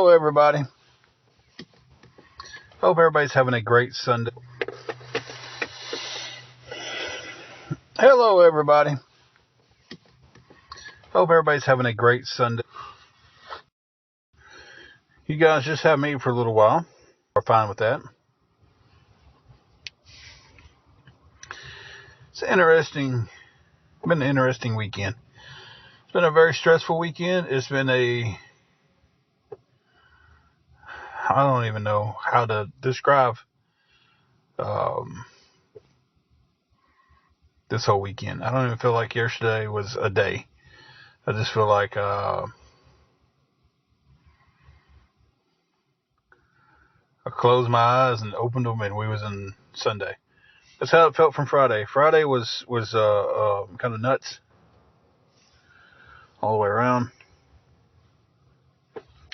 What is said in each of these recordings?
Hello, everybody. Hope everybody's having a great Sunday. Hello, everybody. Hope everybody's having a great Sunday. You guys just have me for a little while. We're fine with that. It's been an interesting weekend. It's been a very stressful weekend. It's been I don't even know how to describe this whole weekend. I don't even feel like yesterday was a day. I just feel like I closed my eyes and opened them and we was in Sunday. That's how it felt from Friday. Friday was kind of nuts all the way around.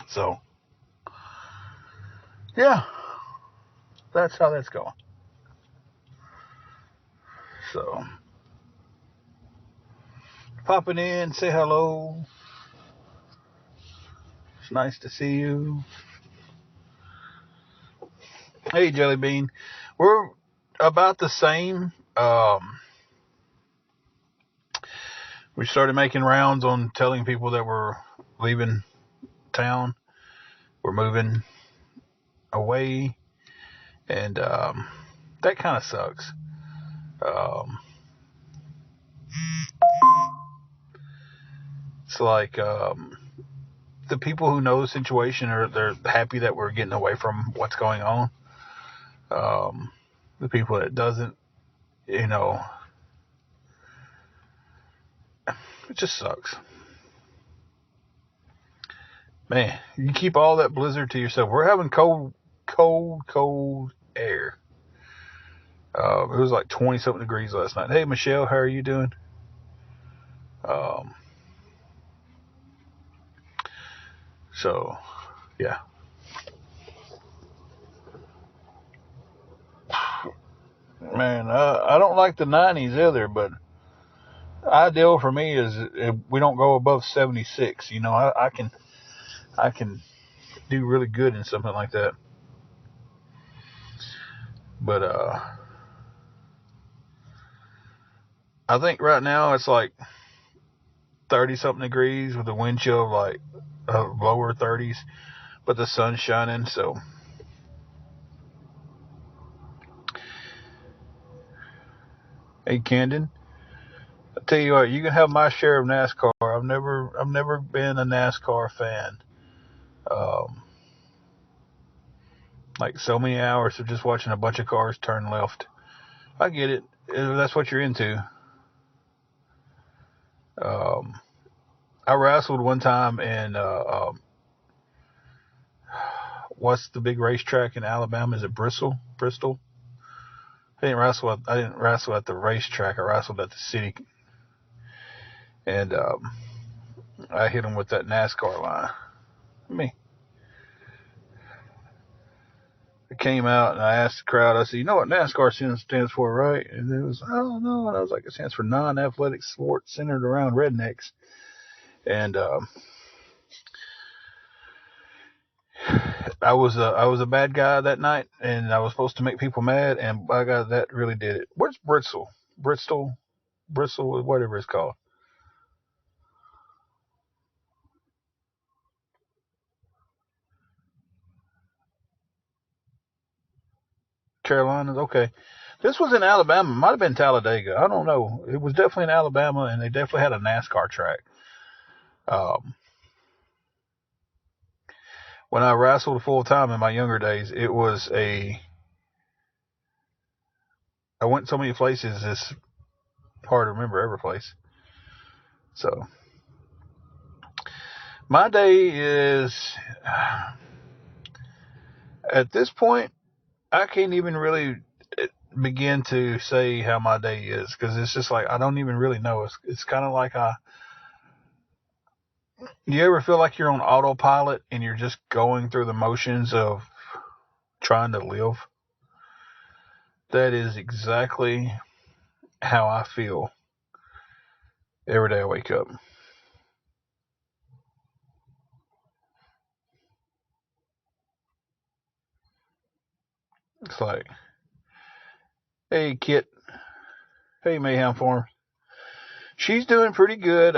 So, yeah, that's how that's going. So, popping in, say hello. It's nice to see you. Hey, Jelly Bean. We're about the same. We started making rounds on telling people that we're leaving town. We're moving away. And that kind of sucks. It's like the people who know the situation they're happy that we're getting away from what's going on. The people that doesn't, it just sucks. Man, you keep all that blizzard to yourself. We're having cold air. It was like 20-something degrees last night. Hey, Michelle, how are you doing? So, yeah. Man, I don't like the 90s either, but ideal for me is if we don't go above 76. I can do really good in something like that. But I think right now it's like 30-something degrees with a wind chill of like lower 30s, but the sun's shining, so. Hey, Camden, I tell you what, you can have my share of NASCAR. I've never been a NASCAR fan. Like so many hours of just watching a bunch of cars turn left. I get it. If that's what you're into. I wrestled one time in what's the big racetrack in Alabama? Is it Bristol? I didn't wrestle at the racetrack. I wrestled at the city, and I hit him with that NASCAR line. I came out and I asked the crowd. I said, "You know what NASCAR stands for, right?" And it was, "I don't know." And I was like, "It stands for non-athletic sport centered around rednecks." And I was a bad guy that night, and I was supposed to make people mad, and by God, that really did it. Where's Bristol, whatever it's called? Carolinas. Okay, this was in Alabama. Might have been Talladega. I don't know. It was definitely in Alabama, and they definitely had a NASCAR track. Um, when I wrestled full time in my younger days, I went so many places. It's hard to remember every place. So my day is at this point I can't even really begin to say how my day is because it's just like I don't even really know. It's kind of like you ever feel like you're on autopilot and you're just going through the motions of trying to live? That is exactly how I feel every day I wake up. It's like, hey, Kit. Hey, Mayhem Farm. She's doing pretty good.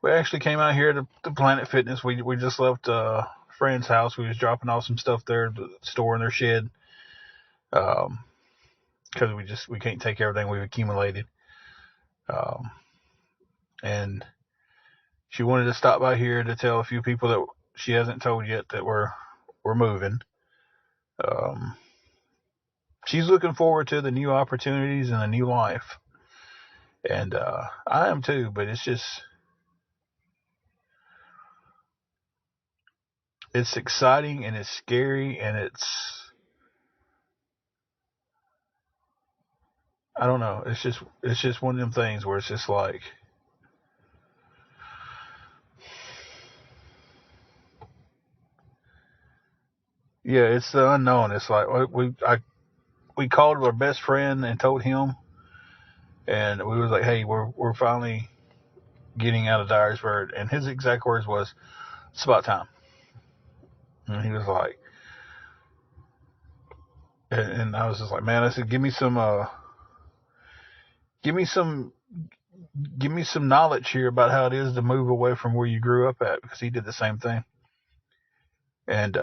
We actually came out here to Planet Fitness. We just left a friend's house. We was dropping off some stuff there, to store in their shed. Because we can't take everything we've accumulated. And she wanted to stop by here to tell a few people that she hasn't told yet that we're moving. She's looking forward to the new opportunities and a new life. And I am too, but it's exciting and it's scary and I don't know. It's just one of them things where it's just like, yeah, it's the unknown. It's like we called our best friend and told him, and we was like, hey, we're finally getting out of Dyersburg, and his exact words was, it's about time. And he was like, and I was just like, man, I said, give me some give me some knowledge here about how it is to move away from where you grew up at, because he did the same thing. And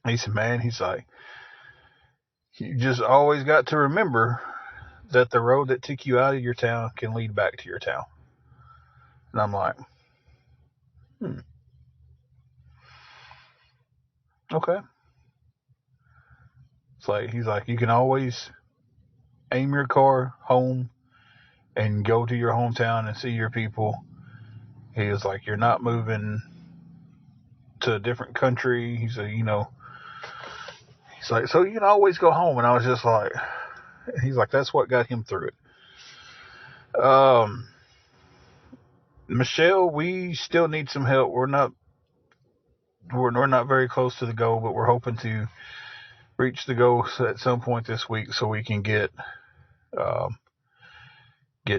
he said, man, he's like, you just always got to remember that the road that took you out of your town can lead back to your town. And I'm like, okay. It's like, he's like, you can always aim your car home and go to your hometown and see your people. He was like, you're not moving to a different country. He said, he's like, so you can always go home. And I was just like, he's like, that's what got him through it. Michelle, we still need some help. We're not very close to the goal, but we're hoping to reach the goal at some point this week so we can get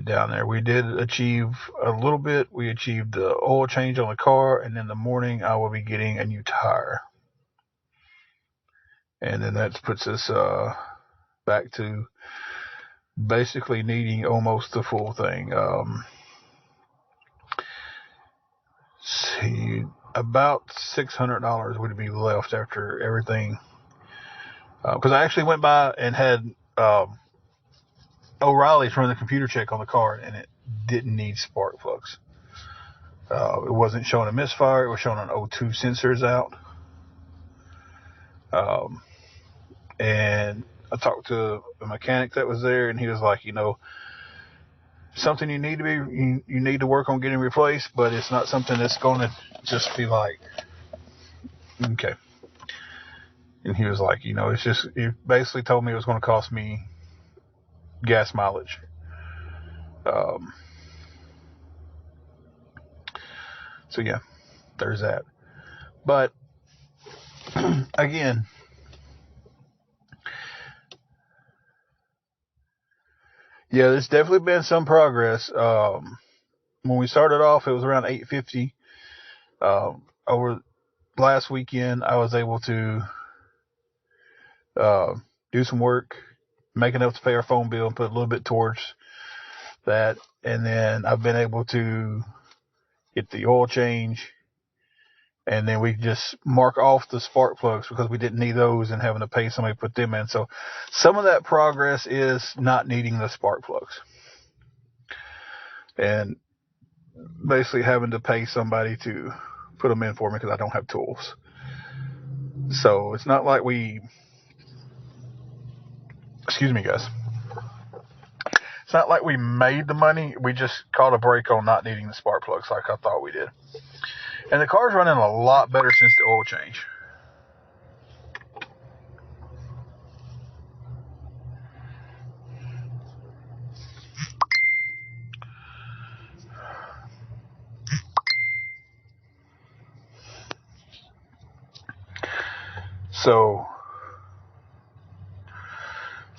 down there. We did achieve a little bit. We achieved the oil change on the car, and in the morning I will be getting a new tire. And then that puts us back to basically needing almost the full thing. See, about $600 would be left after everything. Because I actually went by and had O'Reilly's run the computer check on the car, and it didn't need spark plugs. It wasn't showing a misfire. It was showing an O2 sensors out. And I talked to a mechanic that was there, and he was like, something you need to work on getting replaced, but it's not something that's going to just be like, okay. And he was like, it's just, he basically told me it was going to cost me gas mileage. So yeah, there's that. But again, yeah, there's definitely been some progress. When we started off, it was around 850. Over last weekend, I was able to do some work, make enough to pay our phone bill, and put a little bit towards that. And then I've been able to get the oil change, and then we just mark off the spark plugs because we didn't need those and having to pay somebody to put them in. So some of that progress is not needing the spark plugs and basically having to pay somebody to put them in for me because I don't have tools. So it's not like excuse me, guys. It's not like we made the money. We just caught a break on not needing the spark plugs like I thought we did. And the car's running a lot better since the oil change.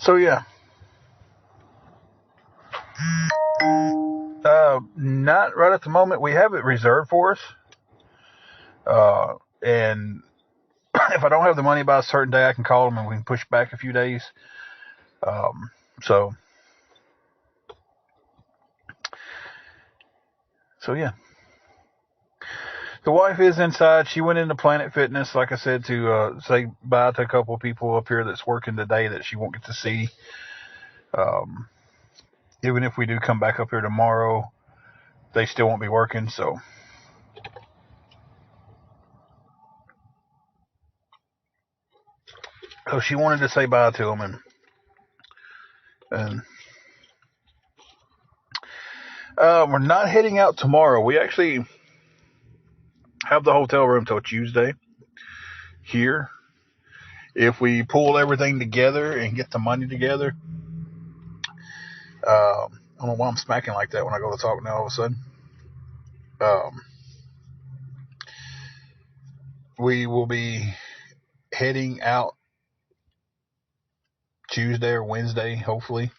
So yeah. Not right at the moment. We have it reserved for us. And if I don't have the money by a certain day, I can call them and we can push back a few days. So yeah. The wife is inside. She went into Planet Fitness, like I said, to say bye to a couple of people up here that's working today that she won't get to see. Even if we do come back up here tomorrow, they still won't be working. So she wanted to say bye to them, and we're not heading out tomorrow. We actually have the hotel room till Tuesday here. If we pull everything together and get the money together, I don't know why I'm smacking like that when I go to talk now all of a sudden. We will be heading out Tuesday or Wednesday, hopefully.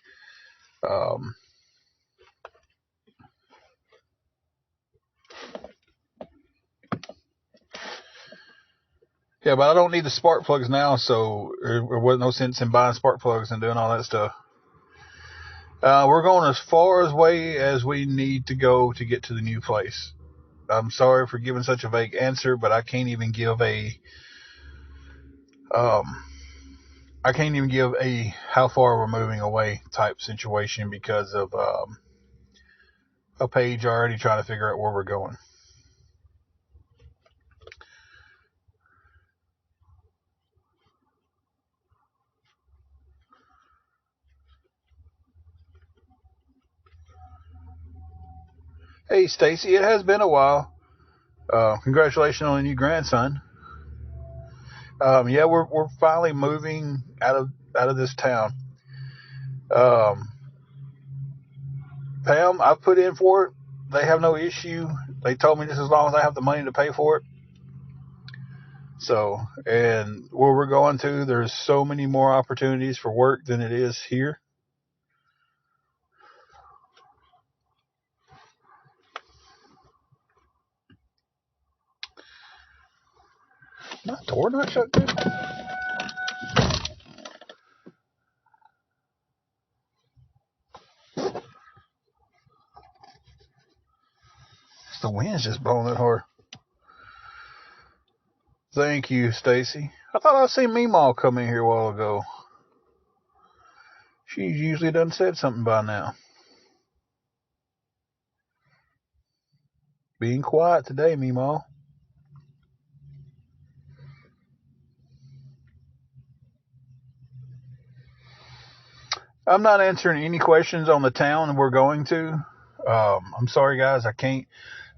Yeah, but I don't need the spark plugs now, so there wasn't no sense in buying spark plugs and doing all that stuff. We're going as far away as we need to go to get to the new place. I'm sorry for giving such a vague answer, but I can't even give a how far we're moving away type situation because of a page already trying to figure out where we're going. Hey, Stacy, it has been a while. Congratulations on the new grandson. Yeah, we're finally moving out of this town. Pam, I put in for it. They have no issue. They told me just as long as I have the money to pay for it. So, and where we're going to, there's so many more opportunities for work than it is here. My door not shut good. The wind's just blowing that hard. Thank you, Stacy. I thought I seen Mima come in here a while ago. She usually done said something by now. Being quiet today, Mima. I'm not answering any questions on the town we're going to. I'm sorry, guys. I can't.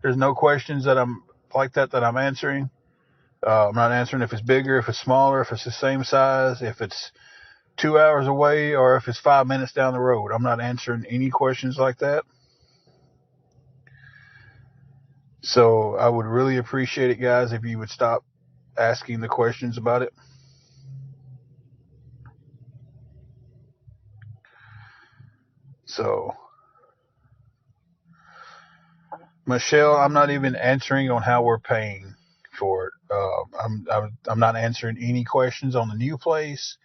There's no questions that I'm like that I'm answering. I'm not answering if it's bigger, if it's smaller, if it's the same size, if it's 2 hours away, or if it's 5 minutes down the road. I'm not answering any questions like that. So I would really appreciate it, guys, if you would stop asking the questions about it. So, Michelle, I'm not even answering on how we're paying for it. I'm not answering any questions on the new place,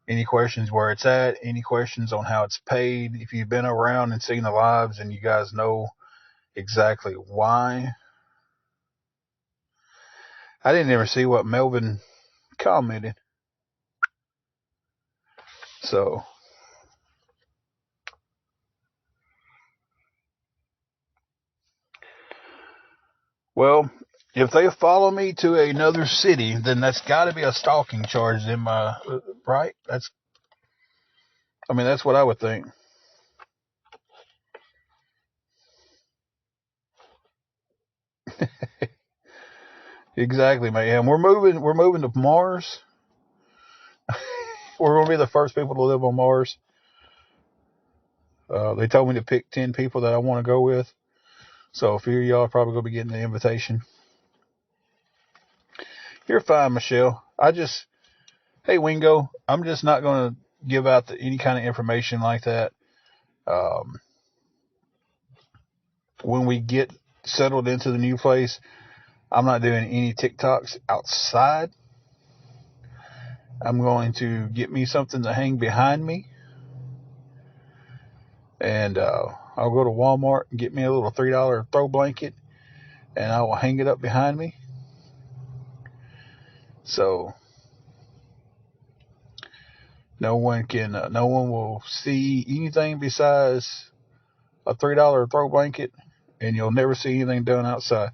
any questions where it's at, any questions on how it's paid. If you've been around and seen the lives and you guys know exactly why. I didn't ever see what Melvin commented. So, well, if they follow me to another city, then that's got to be a stalking charge in my right. That's what I would think. Exactly, man. We're moving to Mars. We're gonna be the first people to live on Mars. They told me to pick 10 people that I want to go with. So a few of y'all are probably gonna be getting the invitation. You're fine, Michelle. Hey, Wingo, I'm just not gonna give out any kind of information like that. When we get settled into the new place, I'm not doing any TikToks outside. I'm going to get me something to hang behind me, and I'll go to Walmart and get me a little $3 throw blanket, and I will hang it up behind me. So no one will see anything besides a $3 throw blanket, and you'll never see anything done outside.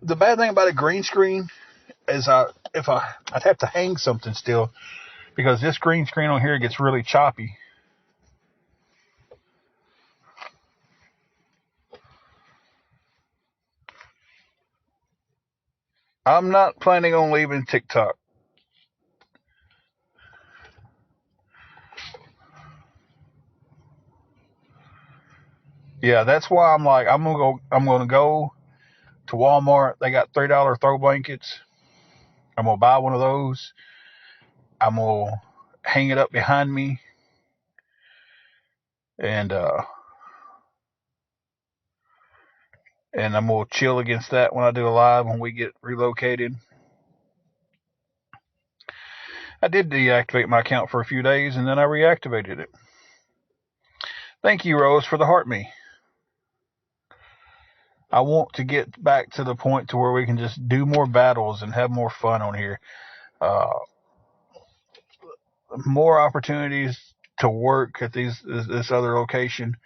The bad thing about a green screen is I'd have to hang something still, because this green screen on here gets really choppy. I'm not planning on leaving TikTok. Yeah, that's why I'm like, I'm gonna go to Walmart. They got $3 throw blankets. I'm gonna buy one of those. I'm gonna hang it up behind me, and I'm gonna chill against that when I do a live when we get relocated. I did deactivate my account for a few days, and then I reactivated it. Thank you, Rose, for the heart me. I want to get back to the point to where we can just do more battles and have more fun on here. Uh, more opportunities to work at this other location.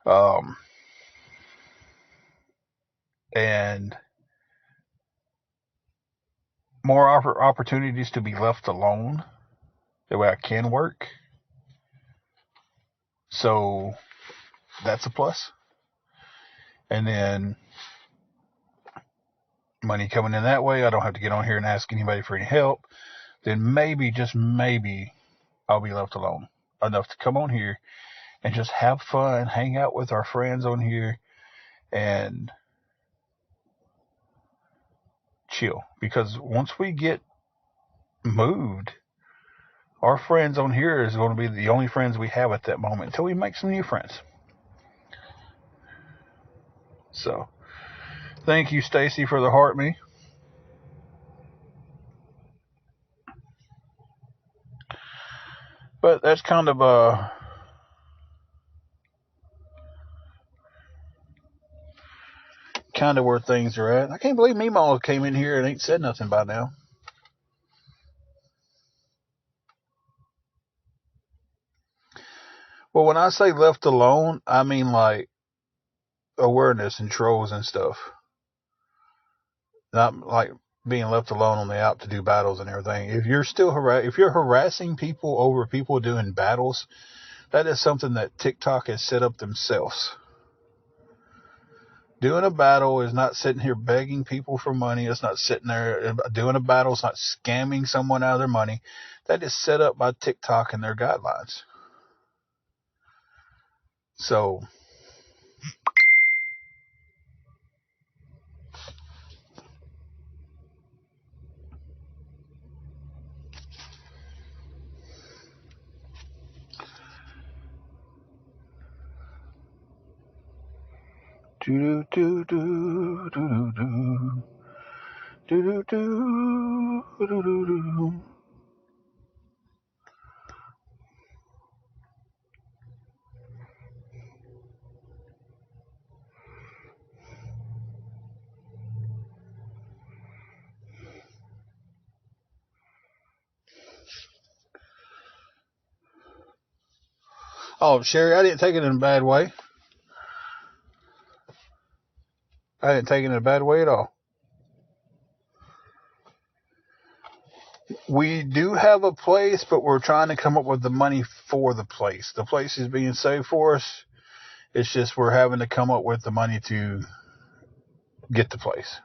Um, and more opportunities to be left alone. That way I can work. So that's a plus. And then money coming in that way. I don't have to get on here and ask anybody for any help. Then maybe, just maybe, I'll be left alone enough to come on here and just have fun, hang out with our friends on here, and chill. Because once we get moved, our friends on here is going to be the only friends we have at that moment until we make some new friends. So, thank you, Stacy, for the heart me. But that's kind of where things are at. I can't believe Mima came in here and ain't said nothing by now. Well, when I say left alone, I mean like awareness and trolls and stuff. Not like being left alone on the out to do battles and everything. If you're still if you're harassing people over people doing battles, that is something that TikTok has set up themselves. Doing a battle is not sitting here begging people for money. It's not sitting there doing a battle. It's not scamming someone out of their money. That is set up by TikTok and their guidelines. So, do do do do do do do do do do do do. Oh, Sherry, I didn't take it in a bad way. I didn't take it in a bad way at all. We do have a place, but we're trying to come up with the money for the place. The place is being saved for us. It's just we're having to come up with the money to get the place.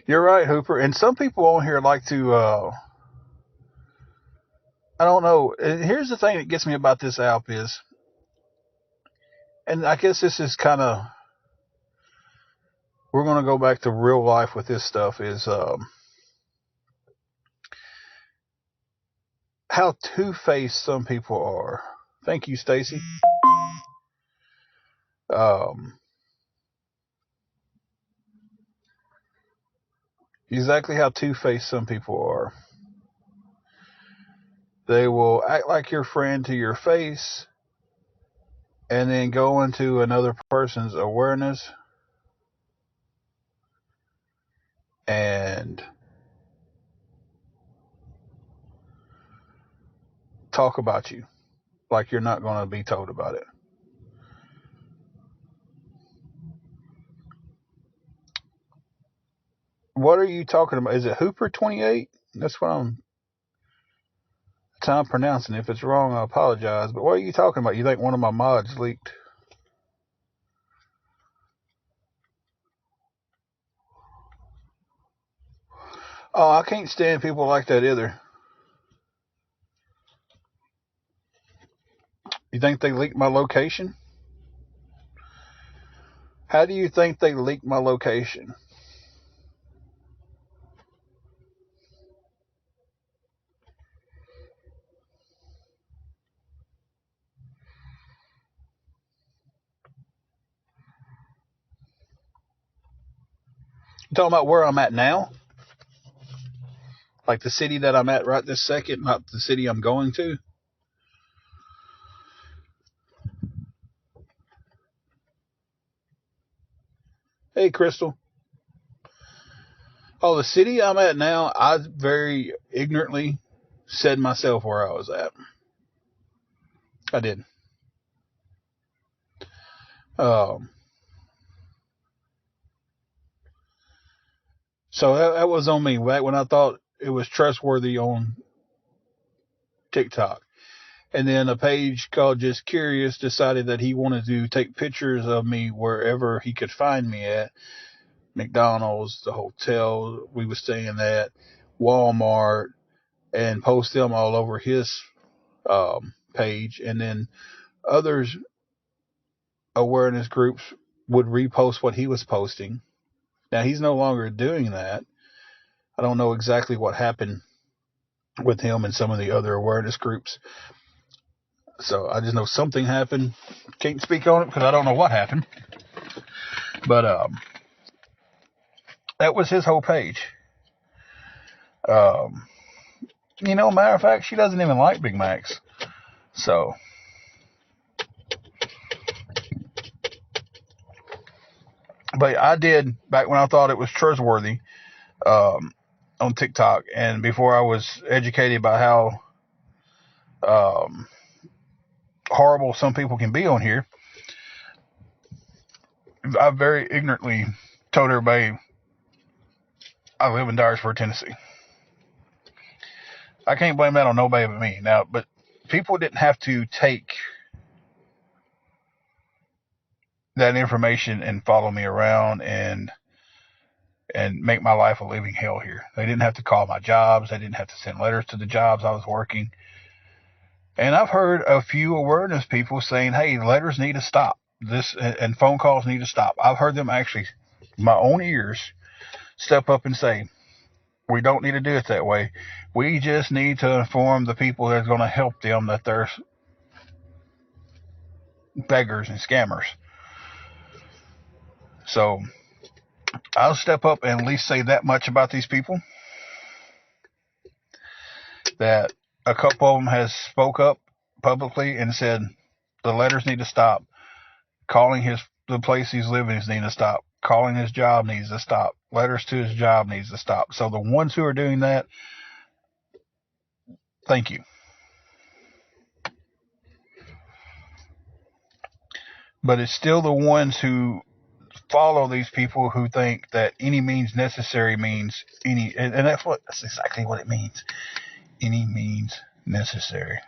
You're right, Hooper. And some people on here like to, I don't know. And here's the thing that gets me about this app is, and I guess this is kind of, we're going to go back to real life with this stuff, is how two-faced some people are. Thank you, Stacy. Um, Exactly how two-faced some people are. They will act like your friend to your face and then go into another person's awareness and talk about you like you're not going to be told about it. What are you talking about? Is it Hooper 28? That's what I'm time pronouncing. If it's wrong, I apologize. But what are you talking about? You think one of my mods leaked? Oh, I can't stand people like that either. You think they leaked my location? How do you think they leaked my location? You talking about where I'm at now? Like the city that I'm at right this second, not the city I'm going to? Hey, Crystal. Oh, the city I'm at now, I very ignorantly said myself where I was at. I did. Um, so that was on me back when I thought it was trustworthy on TikTok. And then a page called Just Curious decided that he wanted to take pictures of me wherever he could find me at. McDonald's, the hotel we were staying at, Walmart, and post them all over his page. And then others, awareness groups, would repost what he was posting. Now he's no longer doing that. I don't know exactly what happened with him and some of the other awareness groups. So I just know something happened. Can't speak on it because I don't know what happened. But that was his whole page. Um, matter of fact, she doesn't even like Big Macs. So, but I did back when I thought it was trustworthy on TikTok, and before I was educated by how um, horrible some people can be on here. I very ignorantly told everybody I live in Dyersburg, Tennessee. I can't blame that on nobody but me. Now, but people didn't have to take that information and follow me around and make my life a living hell here. They didn't have to call my jobs. They didn't have to send letters to the jobs I was working. And I've heard a few awareness people saying, hey, letters need to stop. This and phone calls need to stop. I've heard them actually, my own ears, step up and say, we don't need to do it that way. We just need to inform the people that's going to help them that they're beggars and scammers. So I'll step up and at least say that much about these people, that a couple of them has spoke up publicly and said the letters need to stop. Calling the place he's living needs to stop. Calling his job needs to stop. Letters to his job needs to stop. So the ones who are doing that, thank you. But it's still the ones who follow these people who think that any means necessary means any, and that's exactly what it means. Any means necessary.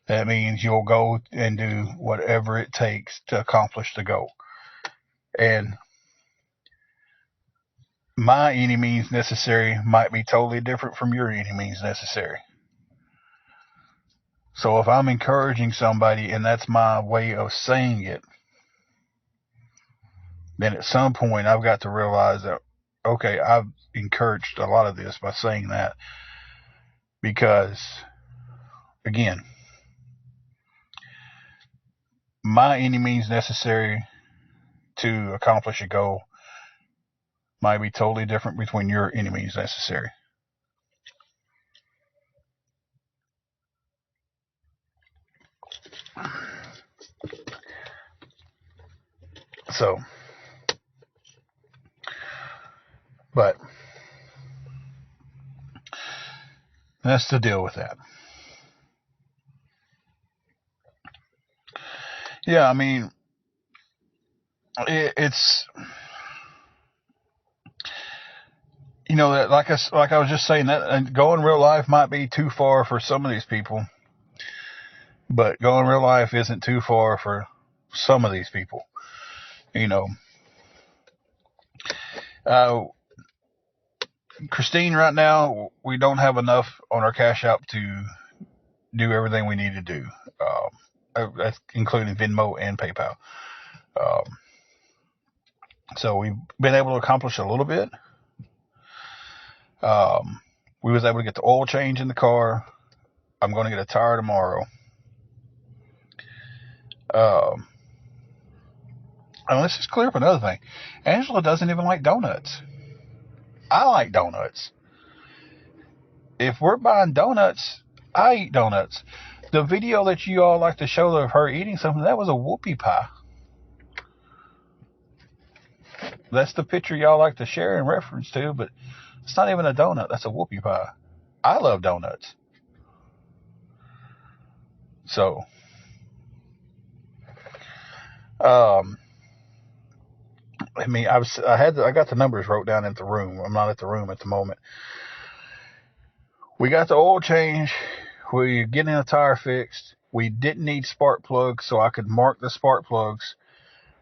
That means you'll go and do whatever it takes to accomplish the goal. And my any means necessary might be totally different from your any means necessary. So if I'm encouraging somebody and that's my way of saying it, then at some point I've got to realize that, okay, I've encouraged a lot of this by saying that. Because, again, my any means necessary to accomplish a goal might be totally different between your enemies necessary. So, but that's the deal with that. Yeah, I mean, it's, you know, that like I was just saying, that going real life might be too far for some of these people, but going real life isn't too far for some of these people. You know, uh, Christine, right now we don't have enough on our cash app to do everything we need to do, that's including Venmo and PayPal. Um, so we've been able to accomplish a little bit. We was able to get the oil change in the car. I'm going to get a tire tomorrow. Um, and let's just clear up another thing. Angela doesn't even like donuts. I like donuts. If we're buying donuts, I eat donuts. The video that you all like to show of her eating something, that was a whoopie pie. That's the picture y'all like to share in reference to, but it's not even a donut. That's a whoopie pie. I love donuts. So, um, I mean, I got the numbers wrote down at the room. I'm not at the room at the moment. We got the oil change. We getting a tire fixed. We didn't need spark plugs, so I could mark the spark plugs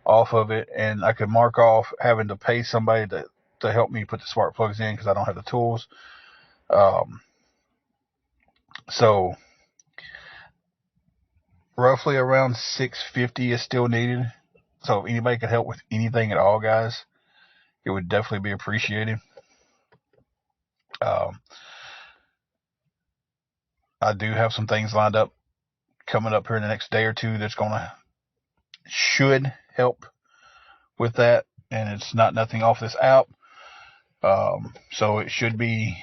off of it, and I could mark off having to pay somebody to help me put the spark plugs in because I don't have the tools. So roughly around $650 is still needed. So if anybody could help with anything at all, guys, it would definitely be appreciated. Um, I do have some things lined up coming up here in the next day or two that's should help with that, and it's not nothing off this app. So it should be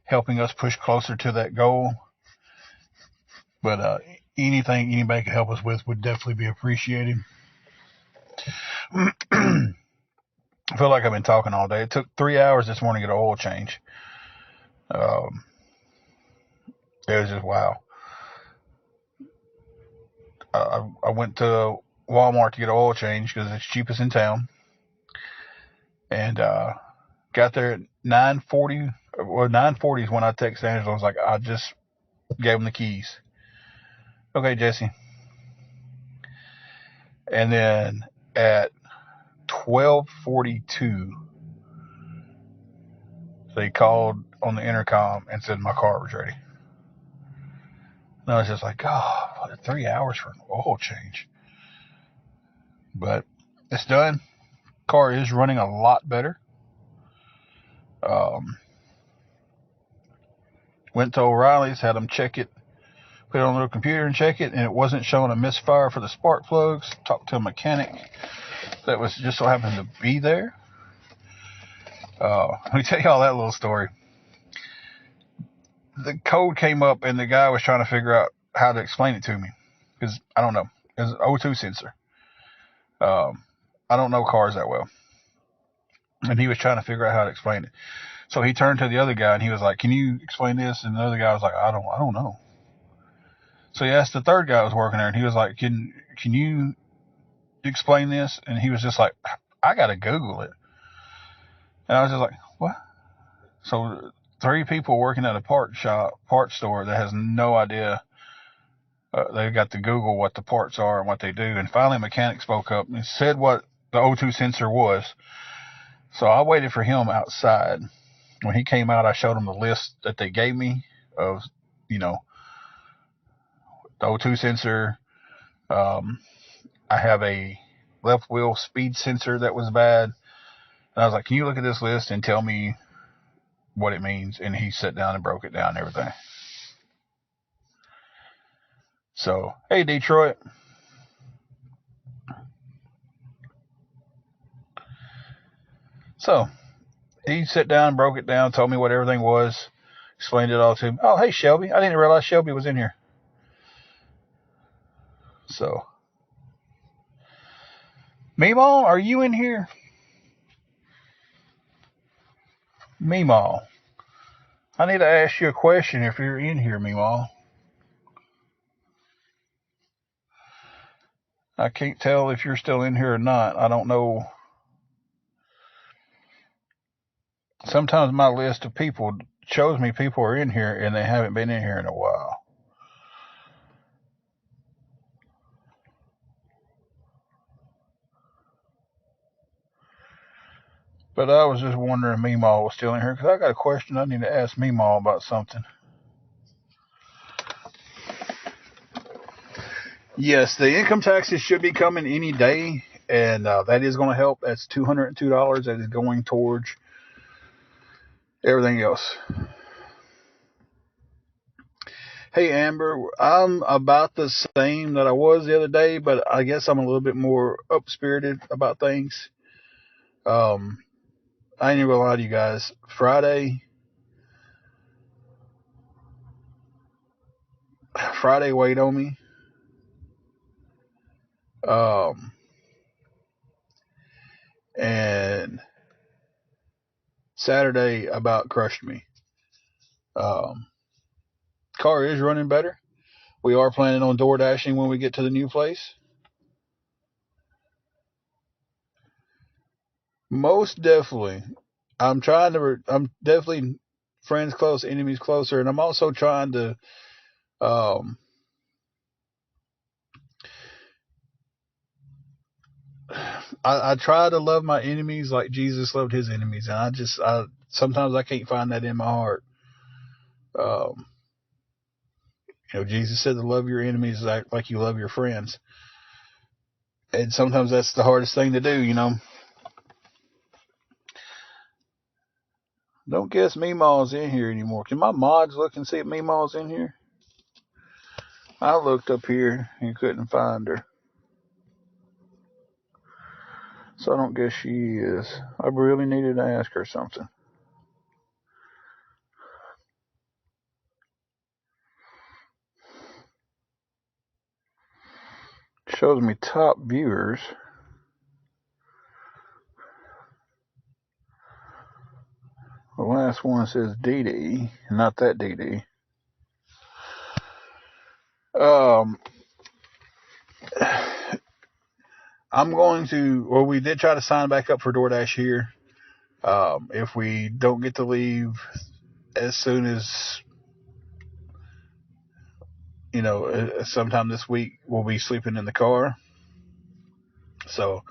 helping us push closer to that goal. But anything anybody could help us with would definitely be appreciated. I feel like I've been talking all day. It took 3 hours this morning to get an oil change. Um, it was just wow. I went to Walmart to get an oil change because it's cheapest in town, and got there at 9:40. Well, 9:40 is when I texted Angela. I was like, I just gave him the keys. Okay, Jesse. And then at 12:42, they called on the intercom and said my car was ready. And I was just like, God, 3 hours for an oil change. But it's done. Car is running a lot better. Went to O'Reilly's, had them check it, put it on their computer and check it, and it wasn't showing a misfire for the spark plugs. Talked to a mechanic that was just so happened to be there. Let me tell you all that little story. The code came up and the guy was trying to figure out how to explain it to me because I don't know. It's an O2 sensor. I don't know cars that well, and he was trying to figure out how to explain it. So he turned to the other guy and he was like, "Can you explain this?" And the other guy was like, "I don't know." So he asked the third guy who was working there, and he was like, "Can you explain this?" And he was just like, "I gotta Google it." And I was just like, "What?" So 3 people working at a parts store that has no idea. They got to Google what the parts are and what they do. And finally, a mechanic spoke up and said what the O2 sensor was. So I waited for him outside. When he came out, I showed him the list that they gave me of, the O2 sensor. I have a left wheel speed sensor that was bad. And I was like, "Can you look at this list and tell me what it means?" And he sat down and broke it down and everything. So, hey, Detroit. So he sat down, broke it down, told me what everything was, explained it all to me. Oh, hey, Shelby. I didn't realize Shelby was in here. So, Mima, are you in here? Mima, I need to ask you a question if you're in here, Mima. I can't tell if you're still in here or not. I don't know. Sometimes my list of people shows me people are in here and they haven't been in here in a while. But I was just wondering if Mima was still in here because I got a question I need to ask Mima about something. Yes, the income taxes should be coming any day, and that is going to help. That's $202 that is going towards everything else. Hey, Amber, I'm about the same that I was the other day, but I guess I'm a little bit more up-spirited about things. I ain't even gonna lie to you guys. Friday weighed on me. And Saturday about crushed me. Car is running better. We are planning on door dashing when we get to the new place. Most definitely. I'm definitely friends close, enemies closer, and I'm also trying to, um, I try to love my enemies like Jesus loved his enemies, and sometimes I can't find that in my heart. Um, Jesus said to love your enemies like you love your friends, and sometimes that's the hardest thing to do. Don't guess Meemaw's in here anymore. Can my mods look and see if Meemaw's in here? I looked up here and couldn't find her. So I don't guess she is. I really needed to ask her something. Shows me top viewers. The last one says Dee Dee, not that Dee Dee. We did try to sign back up for DoorDash here. If we don't get to leave as soon as, sometime this week, we'll be sleeping in the car. So,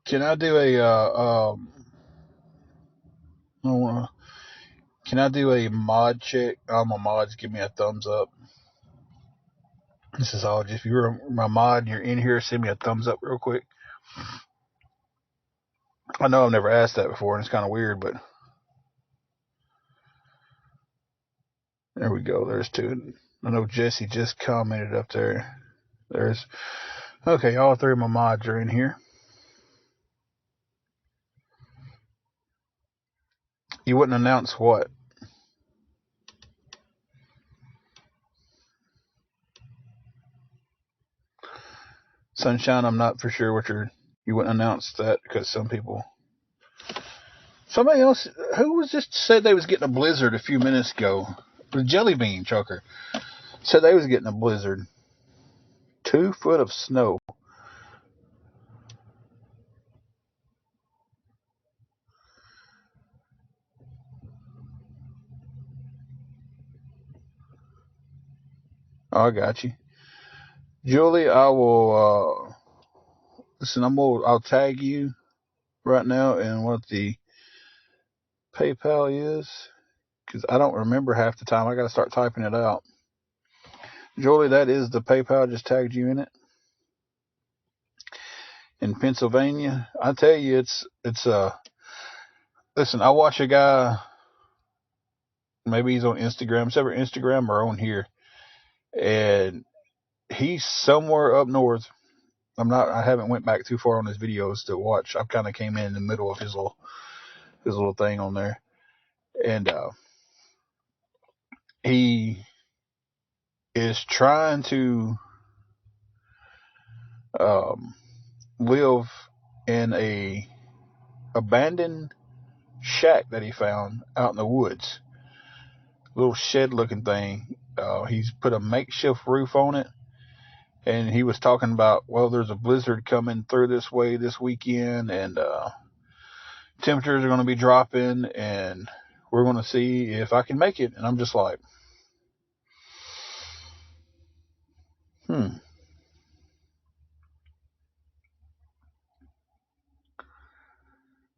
Can I do can I do a mod check? All my mods give me a thumbs up. This is all just, if you're my mod and you're in here, send me a thumbs up real quick. I know I've never asked that before, and it's kind of weird, but there we go. There's two. I know Jesse just commented up there. Okay, all three of my mods are in here. You wouldn't announce what? Sunshine, I'm not for sure what you wouldn't announce that because somebody else who was just said they was getting a blizzard a few minutes ago. The Jelly Bean Choker said they was getting a blizzard. 2 foot of snow. Oh, I got you. Julie, I will listen, I'll tag you right now and what the PayPal is, because I don't remember half the time. I got to start typing it out. Julie, that is the PayPal. I just tagged you in it. in Pennsylvania. I tell you, listen, I watch a guy, maybe he's on Instagram, it's ever Instagram or on here, and he's somewhere up north. I haven't went back too far on his videos to watch. I kind of came in the middle of his little thing on there, and he is trying to um, live in a abandoned shack that he found out in the woods, little shed looking thing. He's put a makeshift roof on it, and he was talking about, well, there's a blizzard coming through this way this weekend, and temperatures are going to be dropping, and we're going to see if I can make it. And I'm just like,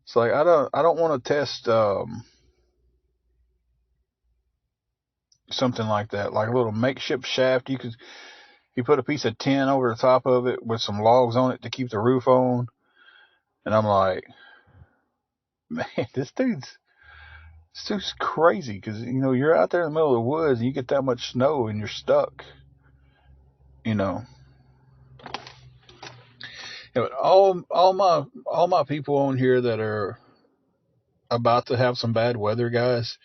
It's like I don't want to test something like that, like a little makeshift shaft. You put a piece of tin over the top of it with some logs on it to keep the roof on, and I'm like, man, this dude's crazy, because you're out there in the middle of the woods and you get that much snow and you're stuck. You know, all my people on here that are about to have some bad weather, guys,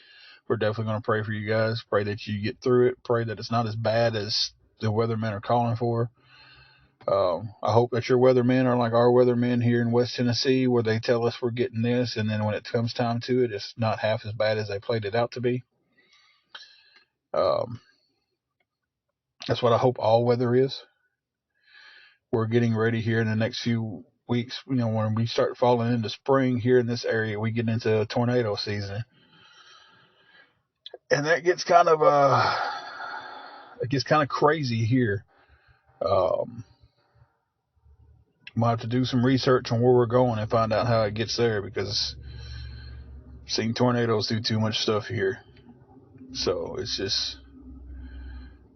we're definitely going to pray for you guys. Pray that you get through it. Pray that it's not as bad as the weathermen are calling for. I hope that your weathermen are like our weathermen here in West Tennessee, where they tell us we're getting this, and then when it comes time to it, it's not half as bad as they played it out to be. Um, that's what I hope all weather is. We're getting ready here in the next few weeks. When we start falling into spring here in this area, we get into tornado season, and that gets kind of crazy here. Might have to do some research on where we're going and find out how it gets there, because I've seen tornadoes do too much stuff here. So it's just,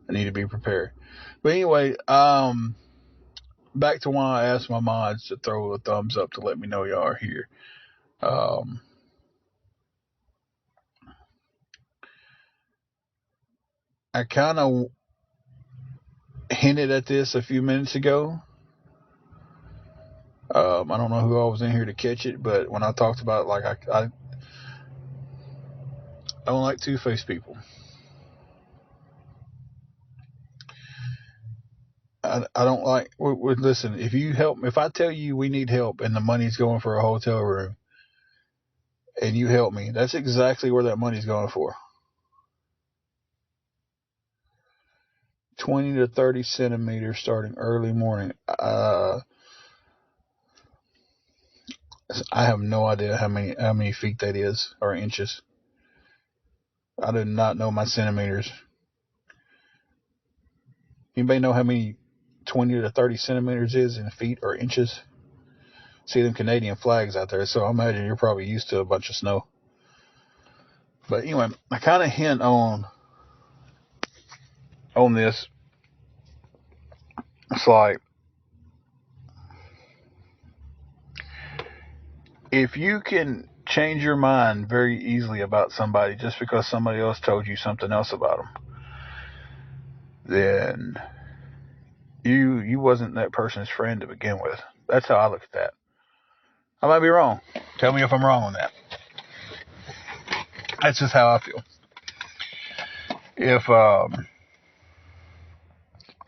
I need to be prepared. But anyway, back to why I asked my mods to throw a thumbs up to let me know y'all are here. I kind of hinted at this a few minutes ago. I don't know who all was in here to catch it, but when I talked about, like, I don't like two-faced people. I don't like. Listen, if I tell you we need help and the money's going for a hotel room, and you help me, that's exactly where that money's going for. 20 to 30 centimeters starting early morning. I have no idea how many feet that is, or inches. I do not know my centimeters. Anybody know how many 20 to 30 centimeters is in feet or inches? See them Canadian flags out there, so I imagine you're probably used to a bunch of snow. But anyway, I kind of hint on this. It's like, if you can change your mind very easily about somebody just because somebody else told you something else about them, then you wasn't that person's friend to begin with. That's how I look at that. I might be wrong. Tell me if I'm wrong on that. That's just how I feel. If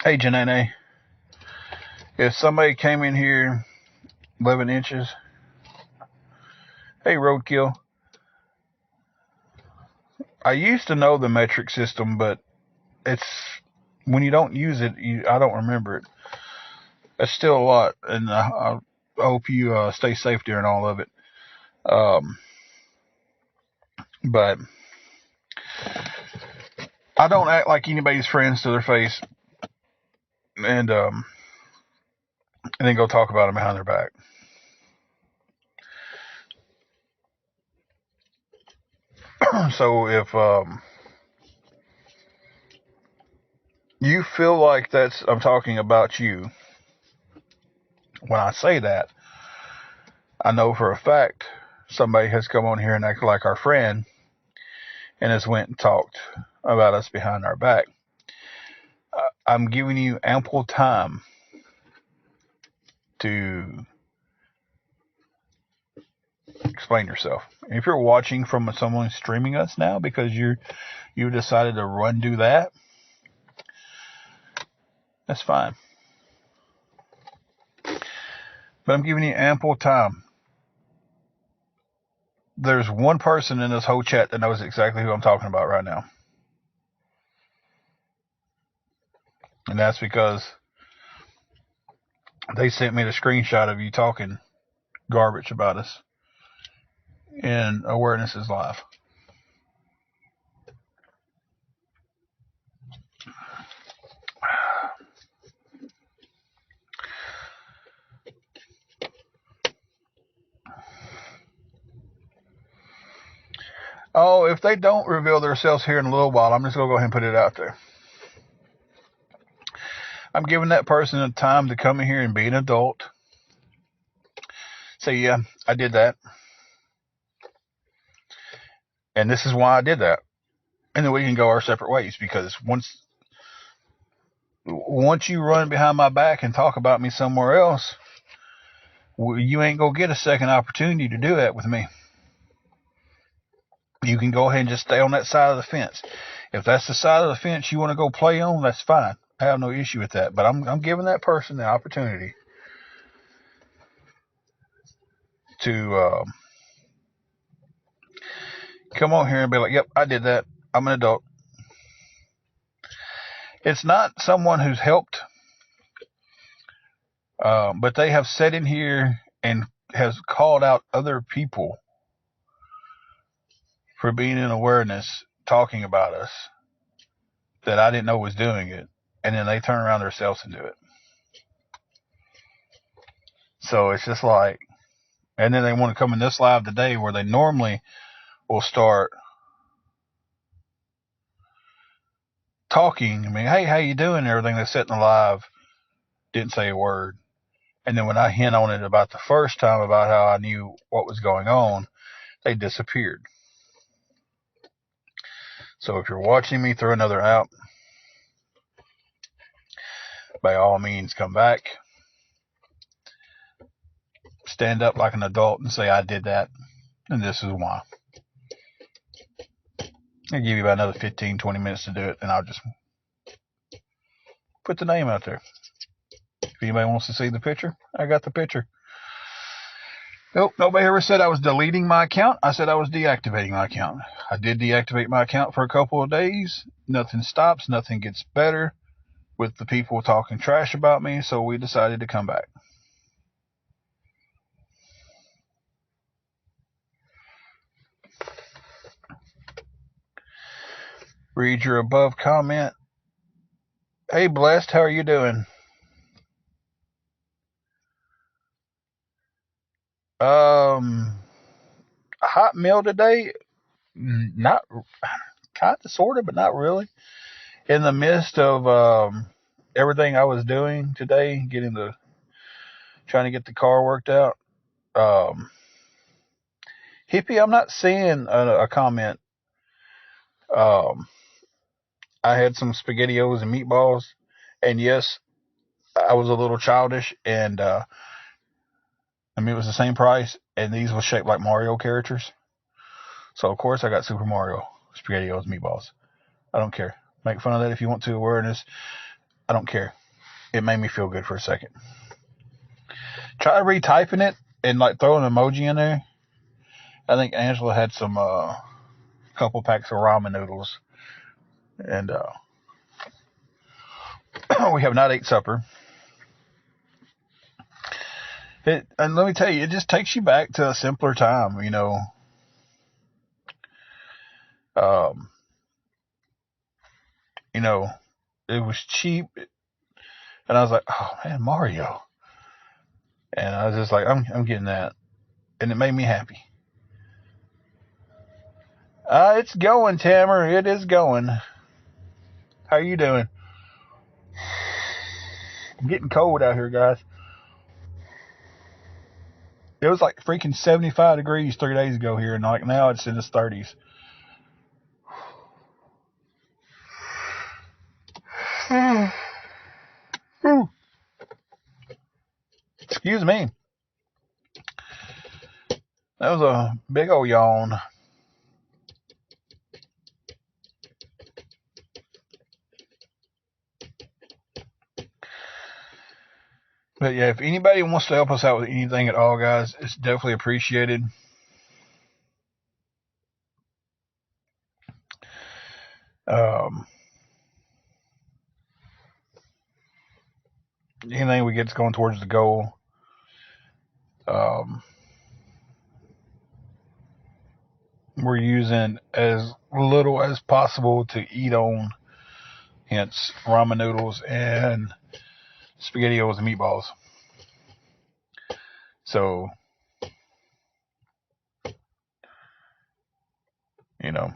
hey Janene, if somebody came in here 11 inches, hey Roadkill, I used to know the metric system, but it's when you don't use it, I don't remember it. That's still a lot, and I hope you stay safe during all of it. But I don't act like anybody's friends to their face, and then go talk about them behind their back. So if you feel like I'm talking about you, When I say that, I know for a fact somebody has come on here and acted like our friend and has went and talked about us behind our back. I'm giving you ample time to explain yourself. If you're watching from someone streaming us now because you decided to run do that, that's fine. But I'm giving you ample time. There's one person in this whole chat that knows exactly who I'm talking about right now. And that's because they sent me the screenshot of you talking garbage about us in Awareness is Live. Oh, if they don't reveal themselves here in a little while, I'm just going to go ahead and put it out there. I'm giving that person the time to come in here and be an adult. Say, yeah, I did that. And this is why I did that. And then we can go our separate ways, because once you run behind my back and talk about me somewhere else, you ain't going to get a second opportunity to do that with me. You can go ahead and just stay on that side of the fence. If that's the side of the fence you want to go play on, that's fine. I have no issue with that. But I'm giving that person the opportunity to come on here and be like, yep, I did that. I'm an adult. It's not someone who's helped, but they have sat in here and has called out other people for being in awareness, talking about us, that I didn't know was doing it, and then they turn around themselves and do it. So it's just like, and then they want to come in this live today where they normally will start talking. I mean, hey, how you doing? Everything. They sit in the live, didn't say a word. And then when I hint on it about the first time about how I knew what was going on, they disappeared. So if you're watching me through another app, by all means, come back. Stand up like an adult and say, I did that, and this is why. I'll give you about another 15, 20 minutes to do it, and I'll just put the name out there. If anybody wants to see the picture, I got the picture. Nope, nobody ever said I was deleting my account. I said I was deactivating my account. I did deactivate my account for a couple of days. Nothing stops, nothing gets better with the people talking trash about me, so we decided to come back. Read your above comment. Hey, Blessed, how are you doing? A hot meal today? Not kind of, sort of, but not really. In the midst of everything I was doing today, trying to get the car worked out. Hippie, I'm not seeing a comment. I had some SpaghettiOs and meatballs, and yes, I was a little childish, and I mean, it was the same price, and these were shaped like Mario characters. So, of course, I got Super Mario, SpaghettiOs, meatballs. I don't care. Make fun of that if you want to, awareness. I don't care. It made me feel good for a second. Try retyping it and like throw an emoji in there. I think Angela had some couple packs of ramen noodles, and we have not ate supper. And let me tell you, it just takes you back to a simpler time, you know. You know, it was cheap, and I was like, oh man, Mario, and I was just like, I'm getting that, and it made me happy. It's going, Tammer. It is going. How you doing? I'm getting cold out here, guys. It was like freaking 75 degrees 3 days ago here, and like now it's in its 30s. Excuse me. That was a big old yawn. But yeah, if anybody wants to help us out with anything at all, guys, it's definitely appreciated. Anything we get is going towards the goal. We're using as little as possible to eat on, hence ramen noodles and SpaghettiOs and meatballs. So, you know.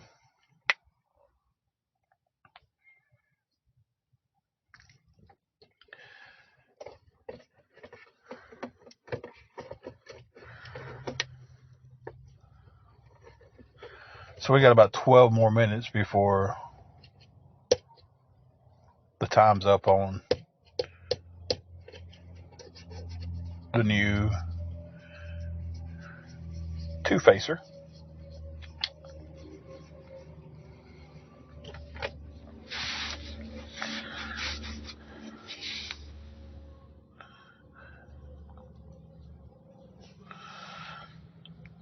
So we got about 12 more minutes before the time's up on the new two-facer.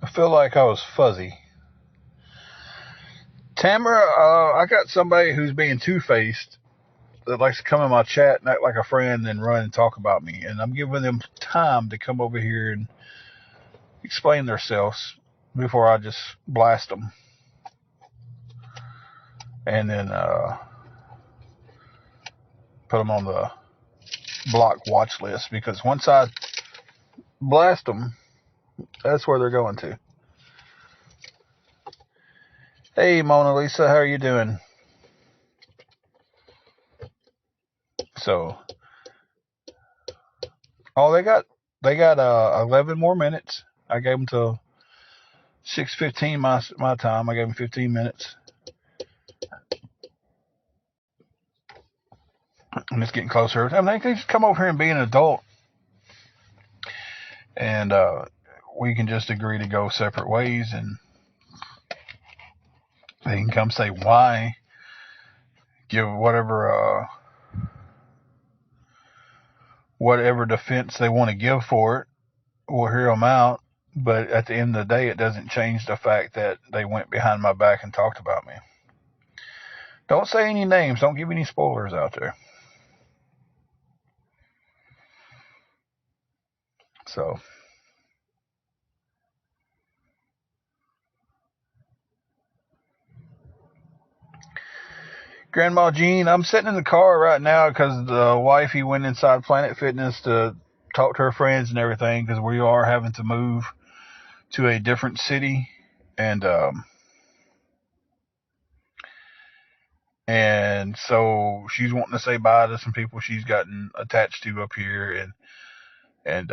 I feel like I was fuzzy. Tamara, I got somebody who's being two-faced that likes to come in my chat and act like a friend and then run and talk about me. And I'm giving them time to come over here and explain themselves before I just blast them. And then put them on the block watch list, because once I blast them, that's where they're going to. Hey, Mona Lisa, how are you doing? So, they got 11 more minutes. I gave them till 6:15 my time. I gave them 15 minutes. And it's getting closer. I mean, they can just come over here and be an adult, and we can just agree to go separate ways, and they can come say why, give whatever defense they want to give for it. We'll hear them out, but at the end of the day, it doesn't change the fact that they went behind my back and talked about me. Don't say any names. Don't give any spoilers out there. So, Grandma Jean, I'm sitting in the car right now because the wifey went inside Planet Fitness to talk to her friends and everything, because we are having to move to a different city, and so she's wanting to say bye to some people she's gotten attached to up here, and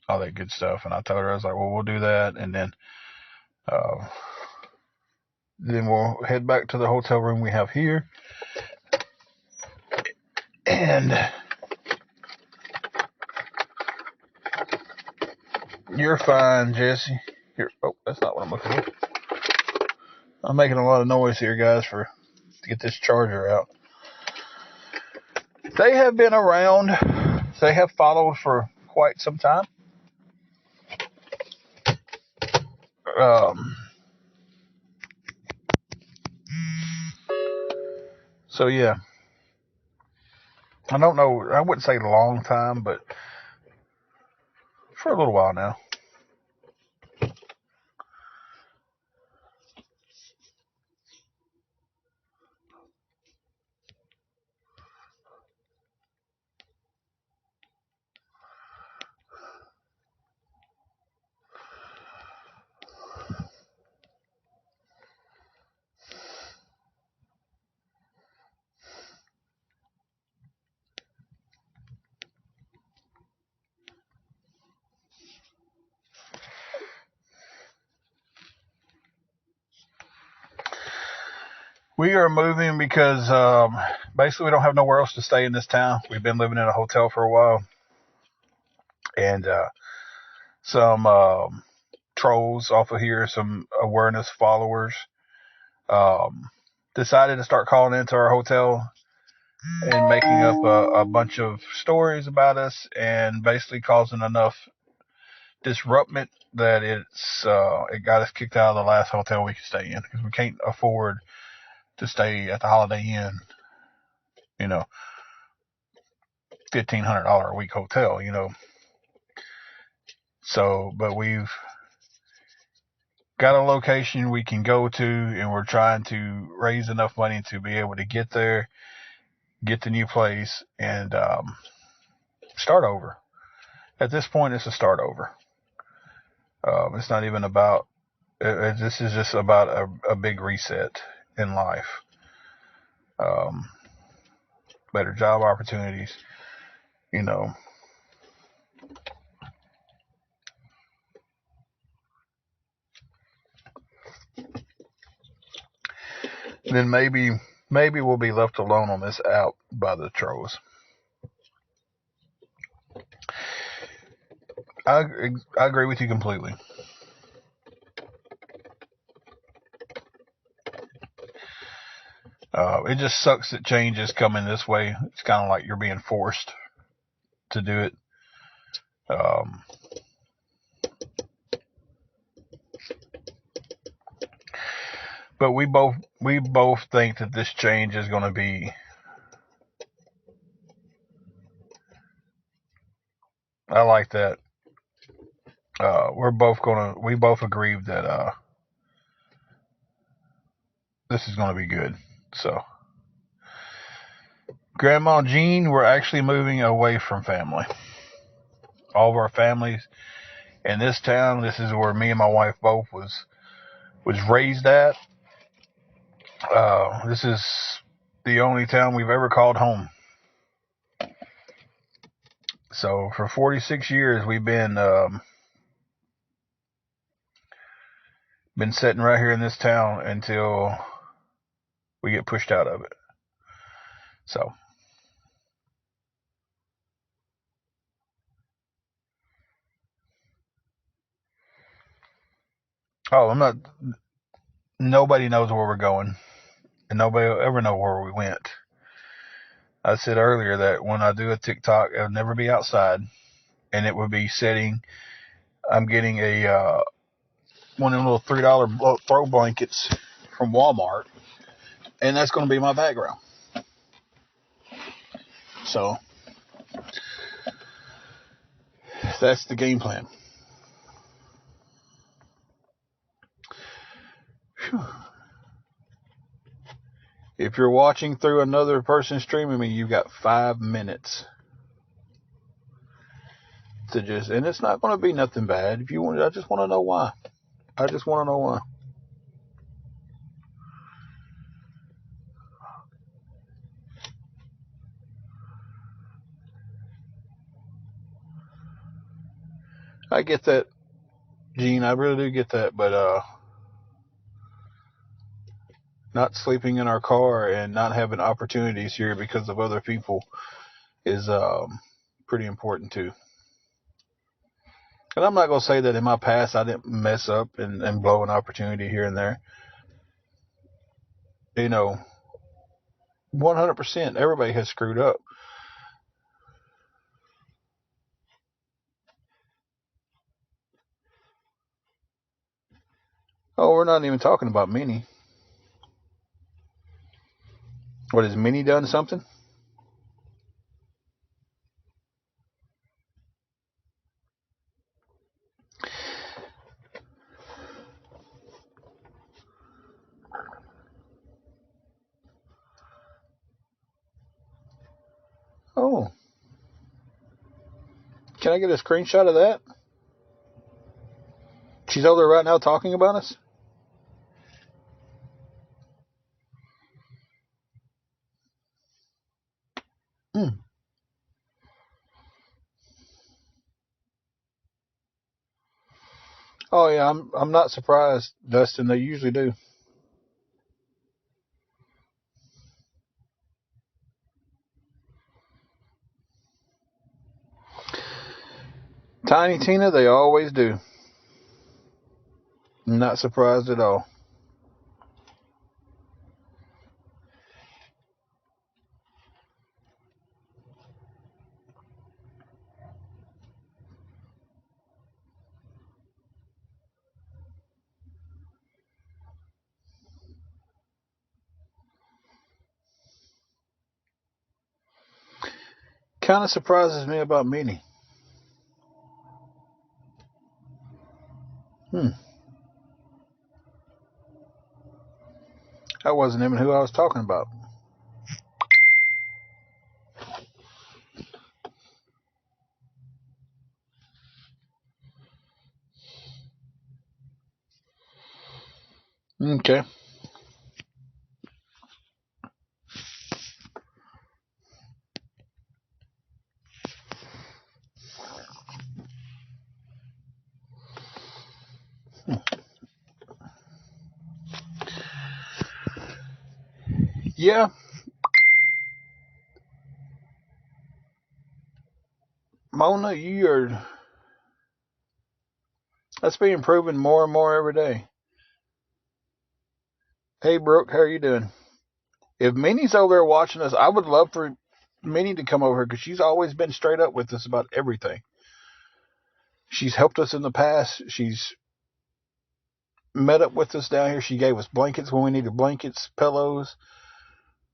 all that good stuff. And I told her, I was like, well, we'll do that, and then we'll head back to the hotel room we have here. And you're fine, Jesse. Here, that's not what I'm looking for. I'm making a lot of noise here, guys, to get this charger out. They have been around. They have followed for quite some time. So yeah, I don't know. I wouldn't say a long time, but for a little while now. We are moving because basically we don't have nowhere else to stay in this town. We've been living in a hotel for a while, and some trolls off of here, some awareness followers, decided to start calling into our hotel and making up a bunch of stories about us, and basically causing enough disruption that it got us kicked out of the last hotel we could stay in, because we can't afford to stay at the Holiday Inn, you know, $1,500 a week hotel, you know. So, but we've got a location we can go to, and we're trying to raise enough money to be able to get there, get the new place, and start over. At this point, it's a start over. It's not even about. This is just about a big reset in life. Better job opportunities, you know. Then maybe we'll be left alone on this app by the trolls. I agree with you completely. It just sucks that change is coming this way. It's kind of like you're being forced to do it. But we both think that this change is going to be. I like that. We both agree that this is going to be good. So, Grandma Jean, we're actually moving away from family. All of our families in this town. This is where me and my wife both was raised at. This is the only town we've ever called home. So for 46 years, we've been sitting right here in this town until we get pushed out of it. So, I'm not. Nobody knows where we're going, and nobody will ever know where we went. I said earlier that when I do a TikTok, it'll never be outside, and it would be sitting. I'm getting a one of them little $3 throw blankets from Walmart, and that's going to be my background. So that's the game plan. Whew. If you're watching through another person streaming me, you've got 5 minutes to and it's not going to be nothing bad. If you want, I just want to know why. I just want to know why. I get that, Gene. I really do get that, but not sleeping in our car and not having opportunities here because of other people is pretty important too. And I'm not going to say that in my past I didn't mess up and blow an opportunity here and there. You know, 100%. Everybody has screwed up. Oh, we're not even talking about Minnie. What, has Minnie done something? Oh, can I get a screenshot of that? She's over there right now talking about us? Hmm. Oh yeah, I'm not surprised, Dustin. They usually do. Tiny Tina, they always do. I'm not surprised at all. Kind of surprises me about Minnie. That wasn't even who I was talking about. Okay. Yeah. Mona, that's being proven more and more every day. Hey, Brooke, how are you doing? If Minnie's over there watching us, I would love for Minnie to come over here because she's always been straight up with us about everything. She's helped us in the past. She's met up with us down here. She gave us blankets when we needed blankets, pillows,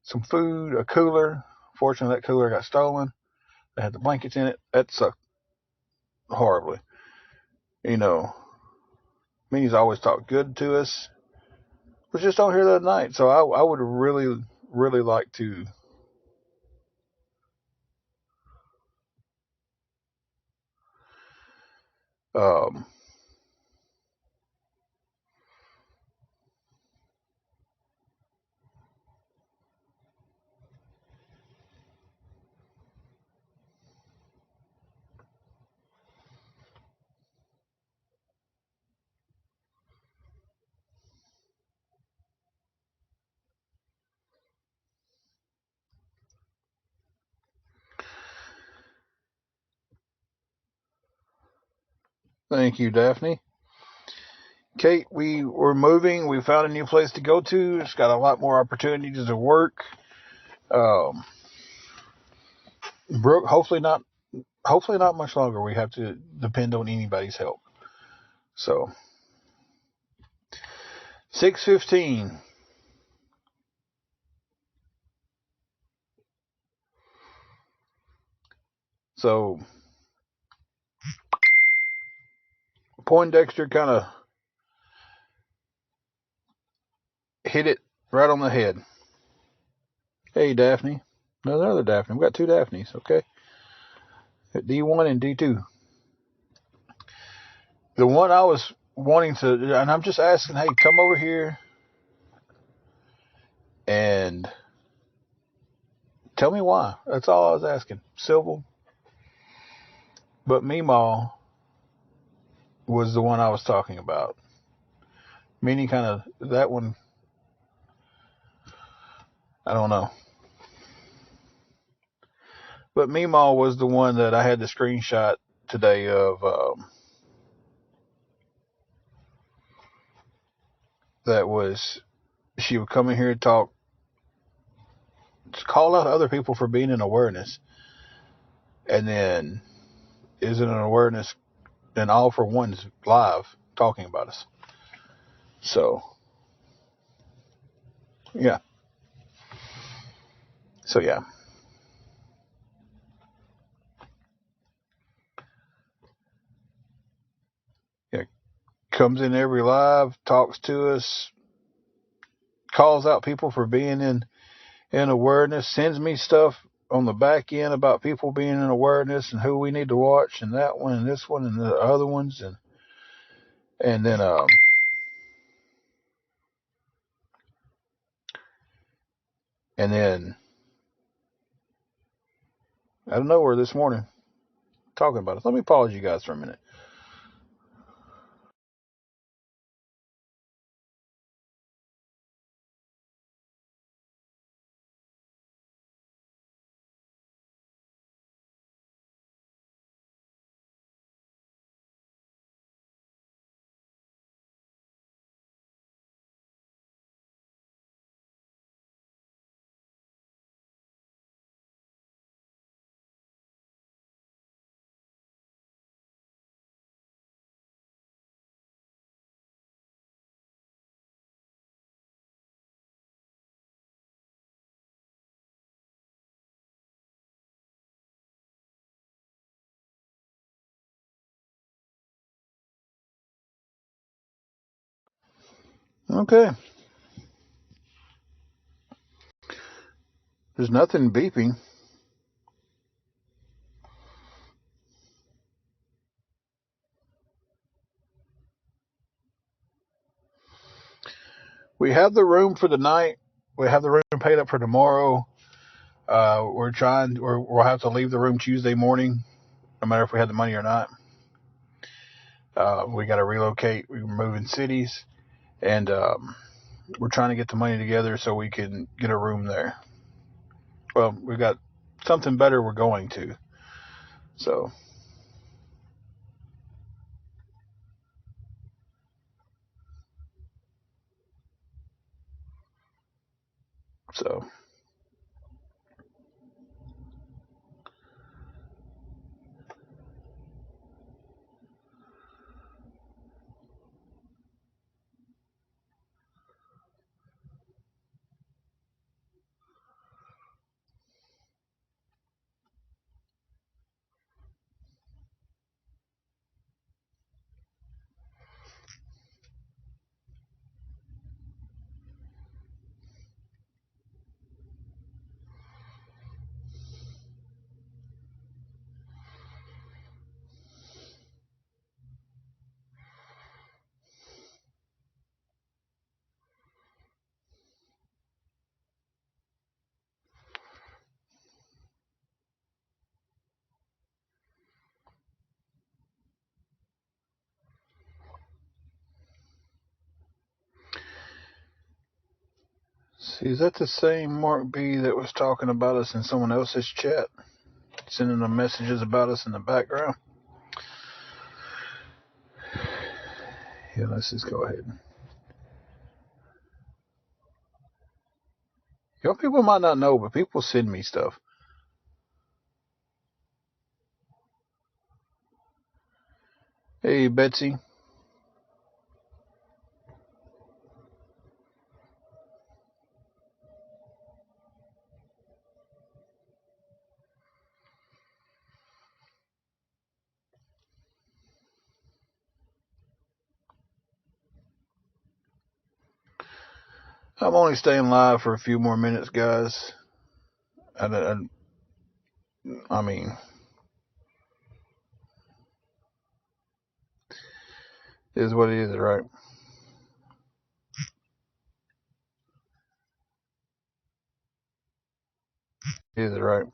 some food, a cooler. Fortunately, that cooler got stolen. They had the blankets in it. That sucked horribly. You know, Minnie's always talked good to us. Was just on here that night, so I would really, really like to. Um, Thank you, Daphne. Kate, we were moving. We found a new place to go to. It's got a lot more opportunities to work. Um, Brooke, hopefully not much longer. We have to depend on anybody's help. So 6:15. So Poindexter kind of hit it right on the head. Hey, Daphne. Another Daphne. We've got two Daphnes, okay? D1 and D2. The one I was wanting to, and I'm just asking, hey, come over here and tell me why. That's all I was asking. Civil. But Mima was the one I was talking about. Minnie kind of, that one, I don't know. But Mima was the one that I had the screenshot today of that was, she would come in here and talk, call out other people for being in awareness, and then isn't an awareness, and all for one's live talking about us. So, yeah. So, yeah. Yeah. Comes in every live, talks to us, calls out people for being in awareness, sends me stuff on the back end about people being in awareness and who we need to watch, and that one and this one and the other ones, and then and then I don't know where this morning talking about it. Let me pause you guys for a minute. Okay. There's nothing beeping. We have the room for the night. We have the room paid up for tomorrow. We'll have to leave the room Tuesday morning, no matter if we had the money or not. We got to relocate. We're moving cities, and we're trying to get the money together so we can get a room there. Well, we got something better we're going to. So. See, is that the same Mark B that was talking about us in someone else's chat? Sending them messages about us in the background? Yeah, let's just go ahead. You know, people might not know, but people send me stuff. Hey, Betsy. I'm only staying live for a few more minutes, guys. I mean, it is what it is, right? It is, right?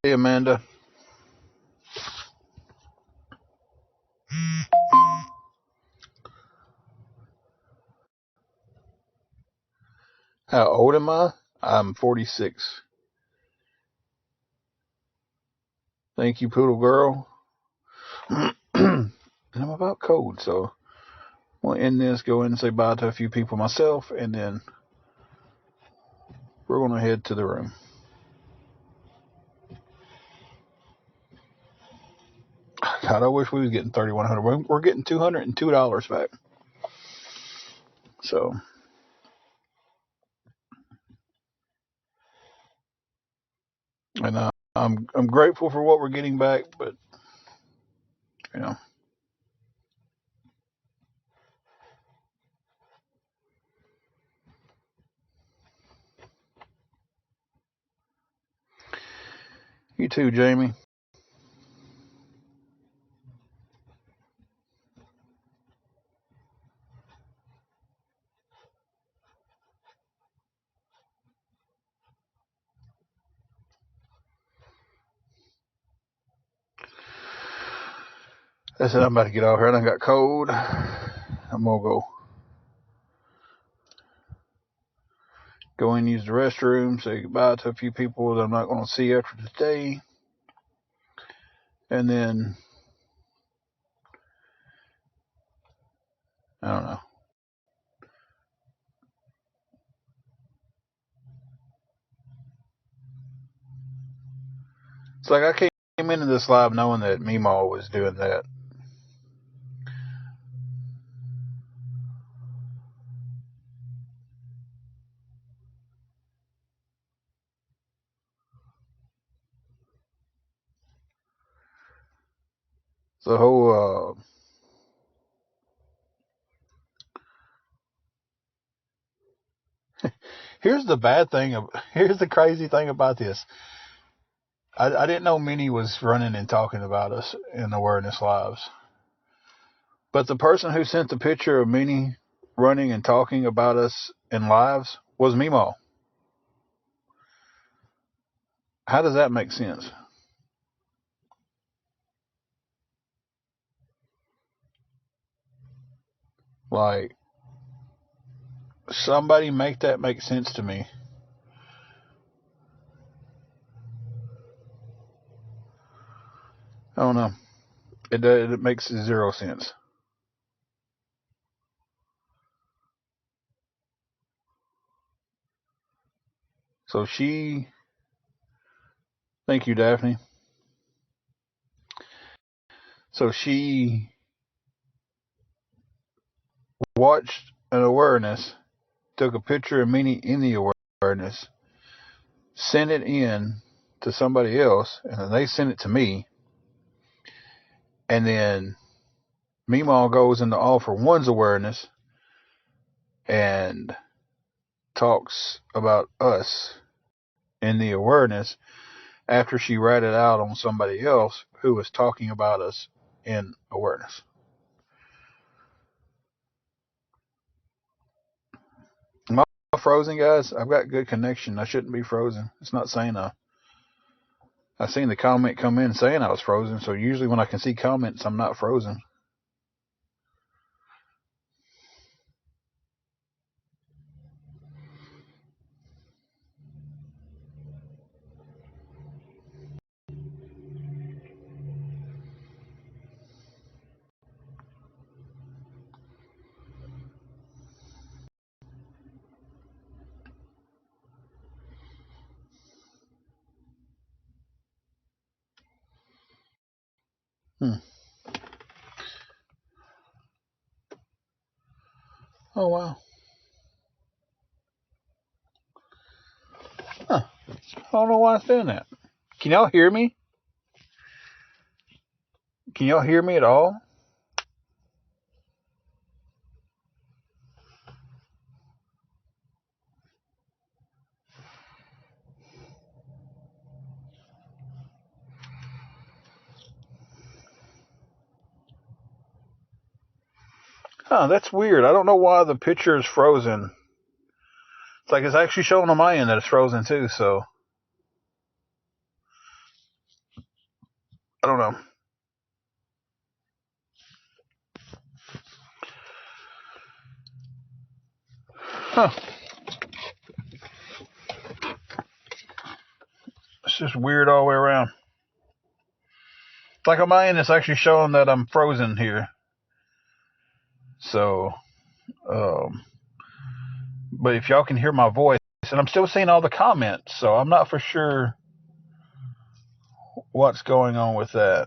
Hey, Amanda. How old am I? I'm 46. Thank you, Poodle Girl. And I'm about cold, so we'll end this, go in and say bye to a few people myself, and then we're going to head to the room. God, I wish we was getting $3,100. We're getting $202 back. So, and I'm grateful for what we're getting back, but you know, you too, Jamie. I said I'm about to get off here. I done got cold. I'm gonna go in and use the restroom, say goodbye to a few people that I'm not gonna see after today, and then I don't know. like I came into this live knowing that Mima was doing that. The whole here's the crazy thing about this. I didn't know Minnie was running and talking about us in Awareness Lives. But the person who sent the picture of Minnie running and talking about us in lives was Mima. How does that make sense? Like, somebody make that make sense to me. I don't know. It makes zero sense. So thank you, Daphne. So she watched an awareness, took a picture of Minnie in the awareness, sent it in to somebody else, and then they sent it to me. And then Mima goes into All for One's awareness and talks about us in the awareness after she ratted out on somebody else who was talking about us in awareness. Am I frozen, guys? I've got good connection. I shouldn't be frozen. It's not saying I seen the comment come in saying I was frozen, so usually when I can see comments, I'm not frozen. Hmm. Oh, wow. Huh. I don't know why it's doing that. Can y'all hear me? Can y'all hear me at all? Huh, that's weird. I don't know why the picture is frozen. It's like it's actually showing on my end that it's frozen too, so I don't know. Huh. It's just weird all the way around. It's like on my end, it's actually showing that I'm frozen here. So, but if y'all can hear my voice, and I'm still seeing all the comments, so I'm not for sure what's going on with that.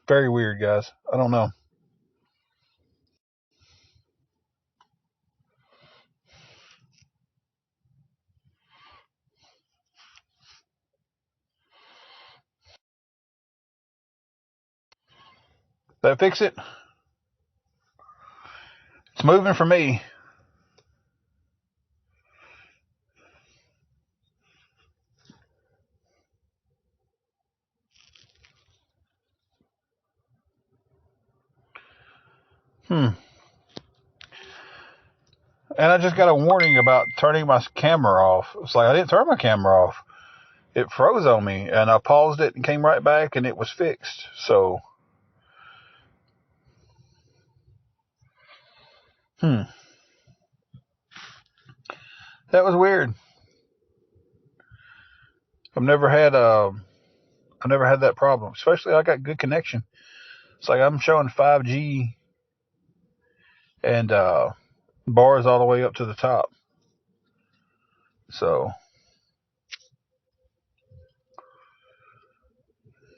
Very weird, guys. I don't know. That fix it? It's moving for me. And I just got a warning about turning my camera off. It's like I didn't turn my camera off. It froze on me, and I paused it and came right back, and it was fixed. So, that was weird. I've never had that problem. Especially I got good connection. It's like I'm showing 5G and bars all the way up to the top. So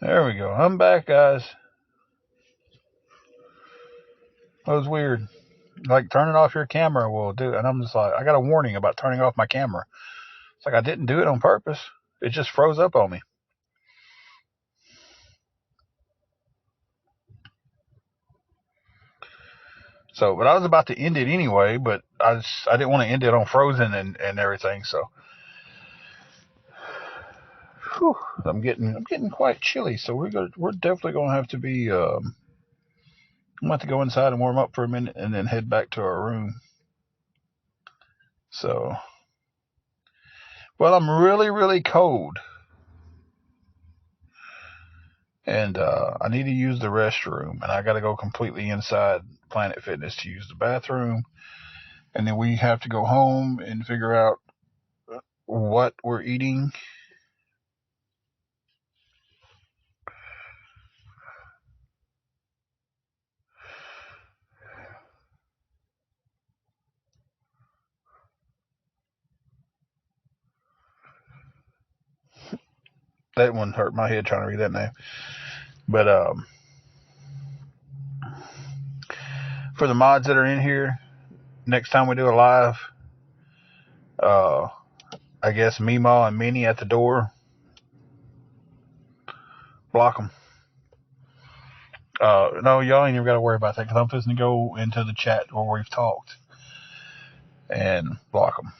there we go. I'm back, guys. That was weird. Like turning off your camera will do, and I'm just like, I got a warning about turning off my camera. It's like I didn't do it on purpose. It just froze up on me. So, but I was about to end it anyway, but I didn't want to end it on frozen and everything. So, whew, I'm getting quite chilly. So we're definitely gonna have to be. I'm gonna have to go inside and warm up for a minute and then head back to our room. So, well, I'm really cold, and I need to use the restroom, and I got to go completely inside Planet Fitness to use the bathroom, and then we have to go home and figure out what we're eating. That one hurt my head trying to read that name. But for the mods that are in here, next time we do a live, I guess Mima and Minnie at the door, block them. No, y'all ain't even got to worry about that because I'm supposed to go into the chat where we've talked and block them.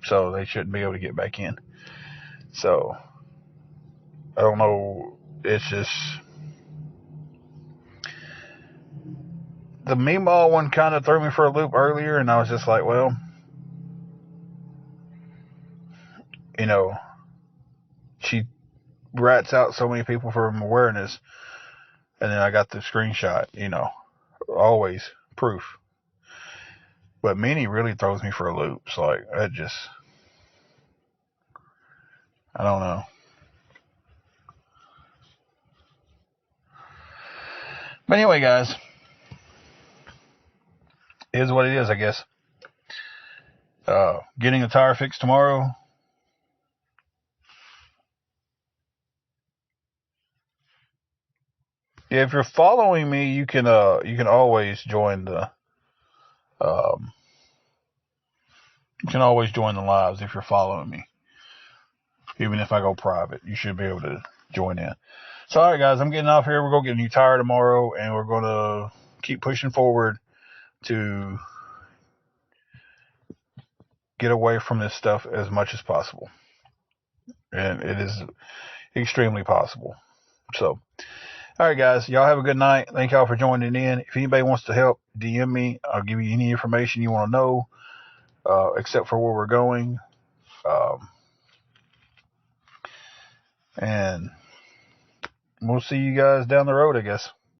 So they shouldn't be able to get back in. So I don't know. It's just the Mima one kind of threw me for a loop earlier, and I was just like, well, you know, she rats out so many people from awareness, and then I got the screenshot, always proof. But Minnie really throws me for a loop. It's like, I don't know. But anyway, guys, it is what it is, I guess. Getting a tire fixed tomorrow. Yeah, if you're following me, you can always join the lives if you're following me. Even if I go private, you should be able to join in. So, all right, guys, I'm getting off here. We're going to get a new tire tomorrow, and we're going to keep pushing forward to get away from this stuff as much as possible. And it is extremely possible. So, all right, guys, y'all have a good night. Thank y'all for joining in. If anybody wants to help, DM me. I'll give you any information you want to know, except for where we're going. And we'll see you guys down the road, I guess.